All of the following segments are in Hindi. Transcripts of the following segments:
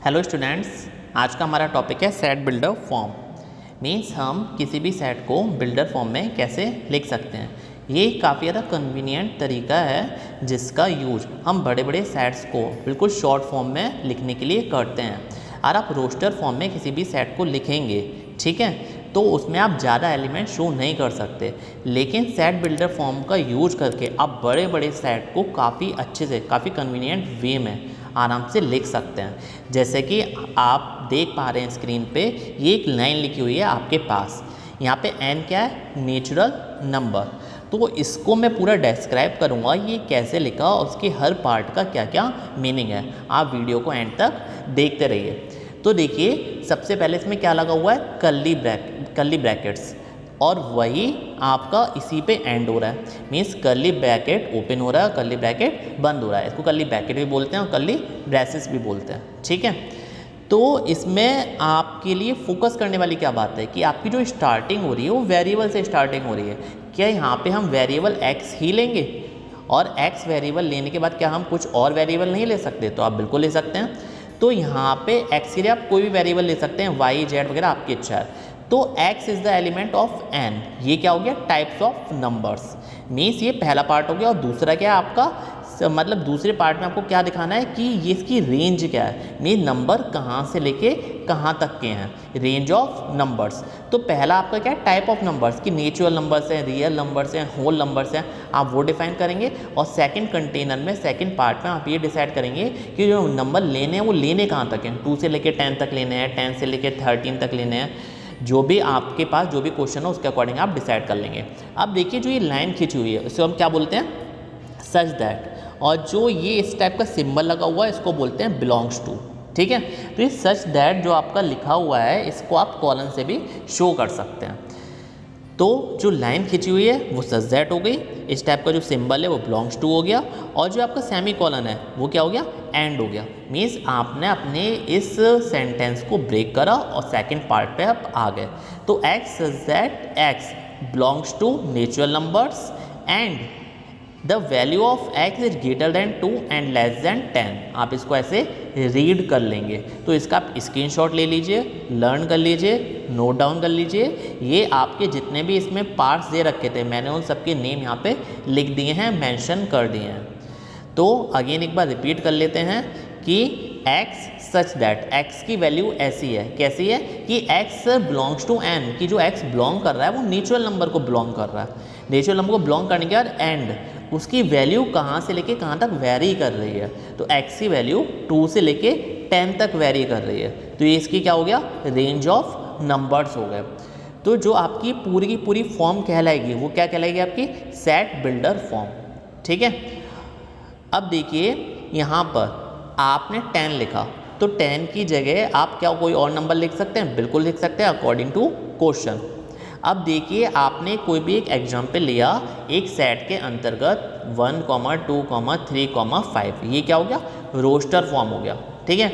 हेलो स्टूडेंट्स, आज का हमारा टॉपिक है सेट बिल्डर फॉर्म। मीन्स हम किसी भी सेट को बिल्डर फॉर्म में कैसे लिख सकते हैं। ये काफ़ी ज़्यादा कन्वीनियंट तरीका है जिसका यूज हम बड़े बड़े सेट्स को बिल्कुल शॉर्ट फॉर्म में लिखने के लिए करते हैं। और आप रोस्टर फॉर्म में किसी भी सेट को लिखेंगे, ठीक है, तो उसमें आप ज़्यादा एलिमेंट शो नहीं कर सकते, लेकिन सेट बिल्डर फॉर्म का यूज करके आप बड़े बड़े सेट को काफ़ी अच्छे से, काफ़ी कन्वीनियंट वे में आराम से लिख सकते हैं। जैसे कि आप देख पा रहे हैं स्क्रीन पे, ये एक लाइन लिखी हुई है आपके पास। यहाँ पे n क्या है? Natural number. तो इसको मैं पूरा डिस्क्राइब करूँगा ये कैसे लिखा और उसके हर पार्ट का क्या क्या मीनिंग है। आप वीडियो को एंड तक देखते रहिए। तो देखिए, सबसे पहले इसमें क्या लगा हुआ है? कर्ली ब्रैकेट्स, और वही आपका इसी पे एंड हो रहा है। मीन्स कर्ली ब्रैकेट ओपन हो रहा है, कर्ली ब्रैकेट बंद हो रहा है। इसको कर्ली ब्रैकेट भी बोलते हैं और कर्ली ब्रेसेस भी बोलते हैं, ठीक है। तो इसमें आपके लिए फोकस करने वाली क्या बात है कि आपकी जो स्टार्टिंग हो रही है वो वेरिएबल से स्टार्टिंग हो रही है। क्या यहाँ पे हम वेरिएबल x ही लेंगे? और x वेरिएबल लेने के बाद क्या हम कुछ और वेरिएबल नहीं ले सकते? तो आप बिल्कुल ले सकते हैं। तो यहाँ पे x के लिए आप कोई भी वेरिएबल ले सकते हैं, y, z वगैरह आपकी इच्छा है। तो x is the element of n। ये क्या हो गया? Types of numbers. मीन्स ये पहला पार्ट हो गया। और दूसरा क्या है आपका? मतलब दूसरे पार्ट में आपको क्या दिखाना है कि ये इसकी रेंज क्या है। मीन नंबर कहाँ से लेके कहाँ तक के हैं, रेंज ऑफ नंबर्स। तो पहला आपका क्या है? टाइप ऑफ नंबर्स, की नेचुरल नंबर्स हैं, रियल नंबर्स हैं, होल नंबर्स हैं, आप वो डिफाइन करेंगे। और सेकंड कंटेनर में, सेकंड पार्ट में आप ये डिसाइड करेंगे कि जो नंबर लेने हैं वो लेने कहाँ तक हैं। 2 से लेके 10 तक लेने हैं, 10 से लेके 13 तक लेने हैं। जो भी आपके पास जो भी क्वेश्चन हो उसके अकॉर्डिंग आप डिसाइड कर लेंगे। अब देखिए, जो ये लाइन खींची हुई है इसको हम क्या बोलते हैं? Such that. और जो ये इस टाइप का सिंबल लगा हुआ है इसको बोलते हैं बिलोंग्स टू, ठीक है। तो ये सच दैट जो आपका लिखा हुआ है इसको आप कॉलन से भी शो कर सकते हैं। तो जो लाइन खींची हुई है वो सच दैट हो गई, इस टाइप का जो सिंबल है वो बिलोंग्स टू हो गया, और जो आपका सेमी कॉलन है वो क्या हो गया? एंड हो गया। मीन्स आपने अपने इस सेंटेंस को ब्रेक करा और सेकंड पार्ट पे आप आ गए। तो x such that x belongs to natural numbers and the value of x is greater than 2 and less than 10। आप इसको ऐसे रीड कर लेंगे। तो इसका आप स्क्रीनशॉट ले लीजिए, लर्न कर लीजिए, नोट डाउन कर लीजिए। ये आपके जितने भी इसमें पार्ट्स दे रखे थे मैंने उन सबके नेम यहाँ पे लिख दिए हैं, मेंशन कर दिए हैं। तो अगेन एक बार रिपीट कर लेते हैं कि x सच दैट x की वैल्यू ऐसी है, कैसी है कि x बिलोंग्स टू n, की जो x बिलोंग कर रहा है वो नेचुरल नंबर को बिलोंग कर रहा है। नेचुरल नंबर को बिलोंग करने के बाद एंड उसकी वैल्यू कहाँ से लेके कहाँ तक वेरी कर रही है। तो x की वैल्यू 2 से लेके 10 तक वेरी कर रही है। तो ये इसकी क्या हो गया? रेंज ऑफ नंबर्स हो गए। तो जो आपकी पूरी की पूरी फॉर्म कहलाएगी वो क्या कहलाएगी? आपकी सेट बिल्डर फॉर्म, ठीक है। अब देखिए, यहाँ पर आपने 10 लिखा, तो 10 की जगह आप क्या कोई और नंबर लिख सकते हैं? बिल्कुल लिख सकते हैं, अकॉर्डिंग टू क्वेश्चन। अब देखिए, आपने कोई भी एक एग्जाम्पल लिया एक सेट के अंतर्गत 1, 2, 3, 5। ये क्या हो गया? रोस्टर फॉर्म हो गया, ठीक है।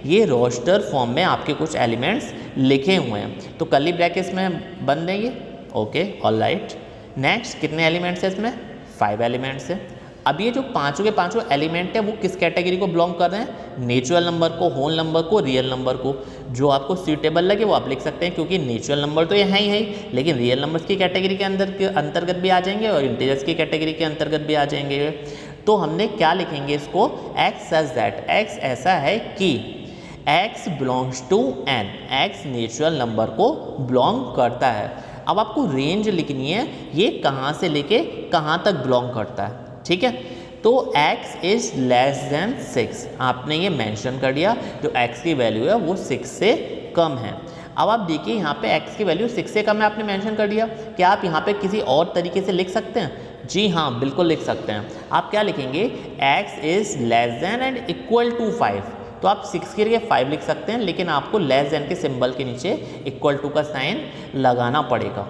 ये रोस्टर फॉर्म में आपके कुछ एलिमेंट्स लिखे हुए हैं, तो कर्ली ब्रैकेट्स में बन देंगे। Okay, all right. नेक्स्ट, कितने एलिमेंट्स हैं इसमें? 5 एलिमेंट्स हैं। अब ये जो पांचों के पांचों एलिमेंट है वो किस कैटेगरी को बिलोंग कर रहे हैं? नेचुरल नंबर को, होल नंबर को, रियल नंबर को। जो आपको सूटेबल लगे वो आप लिख सकते हैं, क्योंकि नेचुरल नंबर तो ये है ही है, लेकिन रियल नंबर्स की कैटेगरी के अंतर्गत भी आ जाएंगे और इंटीजर्स की कैटेगरी के अंतर्गत भी आ जाएंगे। तो हमने क्या लिखेंगे इसको? x सच दैट x ऐसा है कि x belongs to n, x natural number को बिलोंग करता है। अब आपको रेंज लिखनी है, ये कहाँ से लेके कहाँ तक बिलोंग करता है, ठीक है। तो x इज लेस देन 6, आपने ये मेंशन कर दिया। जो x की वैल्यू है वो 6 से कम है। अब आप देखिए, यहाँ पे x की वैल्यू 6 से कम है, आपने मेंशन कर दिया। क्या आप यहाँ पे किसी और तरीके से लिख सकते हैं? जी हाँ, बिल्कुल लिख सकते हैं। आप क्या लिखेंगे? x is less than and equal to 5। तो आप 6 के लिए 5 लिख सकते हैं, लेकिन आपको लेस देन के सिंबल के नीचे इक्वल टू का साइन लगाना पड़ेगा।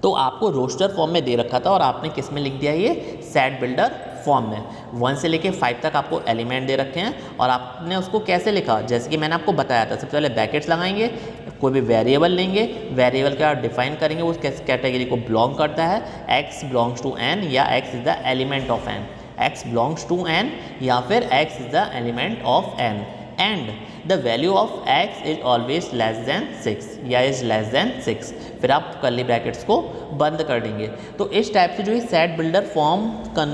तो आपको रोस्टर फॉर्म में दे रखा था और आपने किस में लिख दिया? ये सेट बिल्डर फॉर्म में। 1 से लेके 5 तक आपको एलिमेंट दे रखे हैं और आपने उसको कैसे लिखा? जैसे कि मैंने आपको बताया था, सबसे पहले ब्रैकेट्स लगाएंगे, कोई भी वेरिएबल लेंगे, वेरिएबल का डिफाइन करेंगे वो किस कैटेगरी को बिलोंग करता है। x बिलोंग्स टू n या x is the element of n, x belongs to n या फिर x is the element of n। And the value of x is always less than 6 या इज लेस देन 6, फिर आप कर्ली ब्रैकेट्स को बंद कर देंगे। तो इस टाइप से जो ये सेट बिल्डर फॉर्म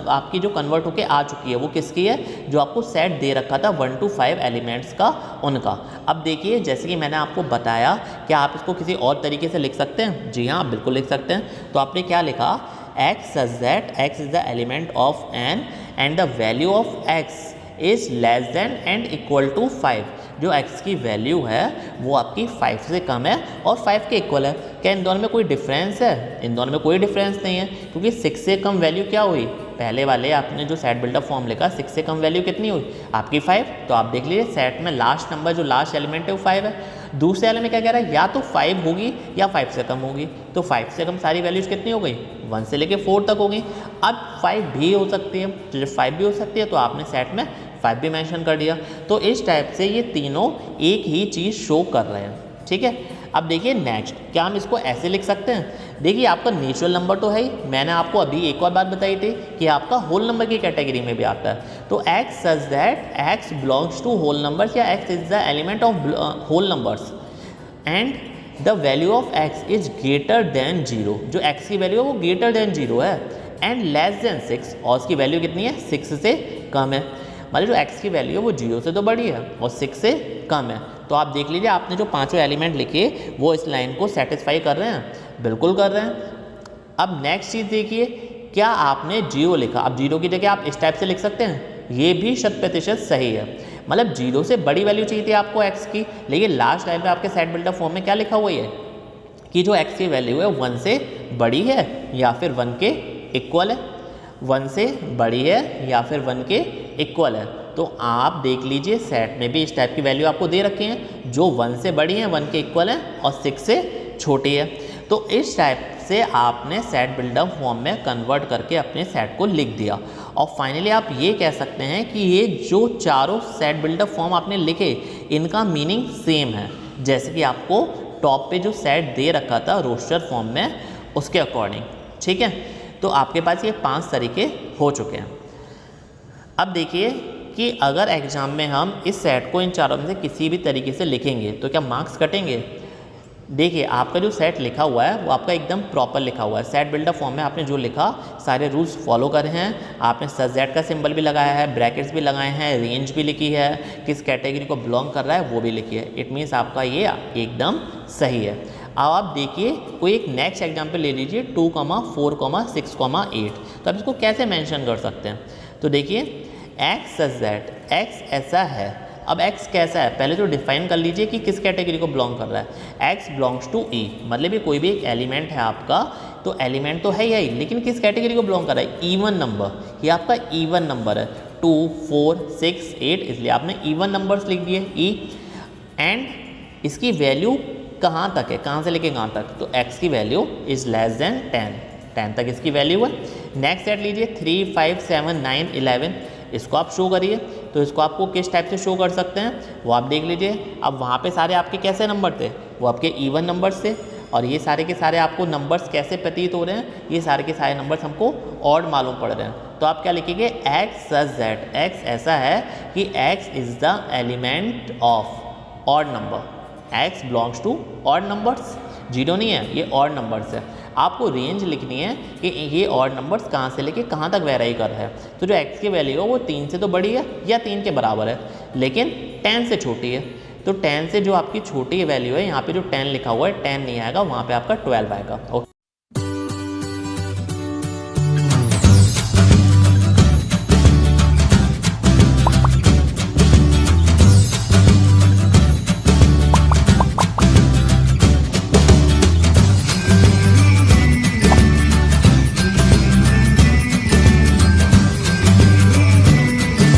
आपकी जो कन्वर्ट होके आ चुकी है वो किसकी है, जो आपको सेट दे रखा था 1 to 5 एलिमेंट्स का, उनका। अब देखिए जैसे कि मैंने आपको बताया, क्या आप इसको किसी और तरीके से लिख सकते हैं? जी हाँ, बिल्कुल लिख सकते हैं। तो आपने क्या लिखा, x such that x is the element of n and the value of x is less than and equal to 5। जो x की वैल्यू है वो आपकी 5 से कम है और 5 के इक्वल है। क्या इन दोनों में कोई डिफरेंस है? इन दोनों में कोई डिफरेंस नहीं है, क्योंकि 6 से कम वैल्यू क्या हुई, पहले वाले आपने जो सेट बिल्डर फॉर्म लिखा 6 से कम वैल्यू कितनी हुई आपकी 5। तो आप देख लीजिए सेट में लास्ट नंबर जो लास्ट एलिमेंट है वो 5 है। दूसरे वाले में क्या कह रहा है, या तो 5 होगी या 5 से कम होगी। तो 5 से कम सारी वैल्यूज कितनी हो गई, 1 से लेके 4 तक होगी। अब 5 भी हो सकती है, तो जब 5 भी हो सकती है तो आपने सेट में 5 भी मेंशन कर दिया। तो इस टाइप से ये तीनों एक ही चीज़ शो कर रहे हैं, ठीक है। अब देखिए नेक्स्ट, क्या हम इसको ऐसे लिख सकते हैं? देखिए आपका नेचुरल नंबर तो है ही, मैंने आपको अभी एक और बात बताई थी कि आपका होल नंबर की कैटेगरी में भी आता है। तो x such that x belongs to whole numbers या x is the element of whole numbers and the value of x is greater than 0। जो x की वैल्यू है वो ग्रेटर देन 0 है एंड लेस देन 6, और उसकी वैल्यू कितनी है, 6 से कम है। मतलब जो x की वैल्यू है वो 0 से तो बड़ी है और 6 से कम है। तो आप देख लीजिए आपने जो पांचों एलिमेंट लिखे वो इस लाइन को सेटिस्फाई कर रहे हैं, बिल्कुल कर रहे हैं। अब नेक्स्ट चीज़ देखिए, क्या आपने 0 लिखा, अब 0 की जगह आप इस टाइप से लिख सकते हैं, ये भी 100% सही है। मतलब 0 से बड़ी वैल्यू चाहिए थी आपको x की, लेकिन लास्ट लाइन में आपके सेट बिल्डर फॉर्म में क्या लिखा हुआ है कि जो x की वैल्यू है 1 से बड़ी है या फिर 1 के इक्वल है, 1 से बड़ी है या फिर 1 के इक्वल है। तो आप देख लीजिए सेट में भी इस टाइप की वैल्यू आपको दे रखी हैं, जो 1 से बड़ी है, 1 के इक्वल है और 6 से छोटी है। तो इस टाइप से आपने सेट बिल्डर फॉर्म में कन्वर्ट करके अपने सेट को लिख दिया। और फाइनली आप ये कह सकते हैं कि ये जो चारों सेट बिल्डर फॉर्म आपने लिखे इनका मीनिंग सेम है, जैसे कि आपको टॉप पे जो सेट दे रखा था रोस्टर फॉर्म में उसके अकॉर्डिंग, ठीक है। तो आपके पास ये 5 तरीके हो चुके हैं। अब देखिए कि अगर एग्जाम में हम इस सेट को इन चारों में से किसी भी तरीके से लिखेंगे तो क्या मार्क्स कटेंगे? देखिए आपका जो सेट लिखा हुआ है वो आपका एकदम प्रॉपर लिखा हुआ है। सेट बिल्डर फॉर्म में आपने जो लिखा सारे रूल्स फॉलो करे हैं, आपने सच दैट का सिंबल भी लगाया है, ब्रैकेट्स भी लगाए हैं, रेंज भी लिखी है, किस कैटेगरी को बिलोंग कर रहा है वो भी लिखी है। इट मीन्स आपका ये एकदम सही है। अब आप देखिए कोई एक नेक्स्ट एग्जाम्पल ले लीजिए 2, 4, 6, 8। तो आप इसको कैसे मेंशन कर सकते हैं? तो देखिए x सच दैट x ऐसा है। अब x कैसा है पहले तो डिफाइन कर लीजिए कि किस कैटेगरी को बिलोंग कर रहा है। x बिलोंग्स टू e, मतलब ये कोई भी एक एलिमेंट है आपका, तो एलिमेंट तो है ही, लेकिन किस कैटेगरी को बिलोंग कर रहा है, इवन नंबर। ये आपका इवन नंबर है 2, 4, 6, 8, इसलिए आपने इवन नंबर्स लिख दिए e। एंड इसकी वैल्यू कहाँ तक है, कहाँ से लेके कहाँ तक, तो x की वैल्यू इज लेस देन 10 तक इसकी वैल्यू है। नेक्स्ट सेट लीजिए 3, 5, 7, 9, 11, इसको आप शो करिए। तो इसको आपको किस टाइप से शो कर सकते हैं वो आप देख लीजिए। अब वहाँ पे सारे आपके कैसे नंबर थे, वो आपके इवन नंबर्स थे, और ये सारे के सारे आपको नंबर्स कैसे प्रतीत हो रहे हैं, ये सारे के सारे नंबर्स हमको ऑड मालूम पड़ रहे हैं। तो आप क्या लिखेंगे, x सच दैट x ऐसा है कि x is the element of odd number, x belongs to odd numbers, 0 नहीं है, ये ऑड नंबर्स है। आपको रेंज लिखनी है कि ये ऑड नंबर्स कहाँ से लेके कहाँ तक वेरी कर रहा है। तो जो x की वैल्यू है वो 3 से तो बड़ी है या 3 के बराबर है, लेकिन 10 से छोटी है। तो 10 से जो आपकी छोटी वैल्यू है, यहाँ पे जो 10 लिखा हुआ है 10 नहीं आएगा, वहाँ पे आपका 12 आएगा। ओके।